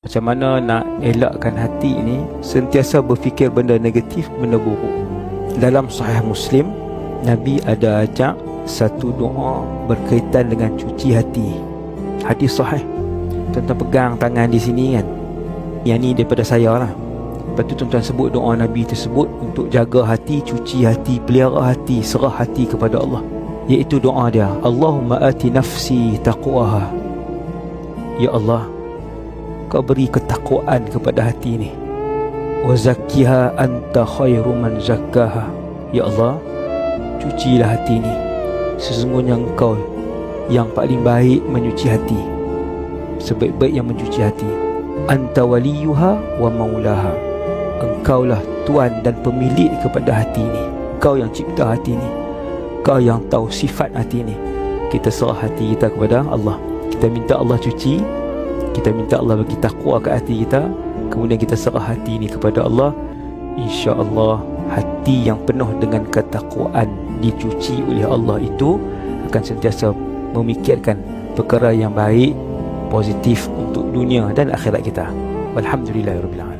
Macam mana nak elakkan hati ini sentiasa berfikir benda negatif, benda buruk. Dalam Sahih Muslim, Nabi ada ajak satu doa berkaitan dengan cuci hati. Hadis sahih. Tuan-tuan pegang tangan di sini kan. Yang ni daripada saya lah. Lepas tu tuan-tuan sebut doa Nabi tersebut untuk jaga hati, cuci hati, pelihara hati, serah hati kepada Allah. Iaitu doa dia, Allahumma ati nafsi taqwaha. Ya Allah, Kau beri ketakwaan kepada hati ni. Wa zakkiha anta khairu man zakkaha. Ya Allah, cucilah hati ni. Sesungguhnya Engkau yang paling baik menyuci hati, sebaik-baik yang mencuci hati. Anta waliyuha wa maulaha. Engkaulah tuan dan pemilik kepada hati ni. Kau yang cipta hati ni. Kau yang tahu sifat hati ni. Kita serah hati kita kepada Allah. Kita minta Allah cuci. Kita minta Allah bagi takwa ke hati kita. Kemudian kita serah hati ni kepada Allah. InsyaAllah hati yang penuh dengan ketakwaan dicuci oleh Allah itu akan sentiasa memikirkan perkara yang baik, positif untuk dunia dan akhirat kita. Walhamdulillahirabbil alamin.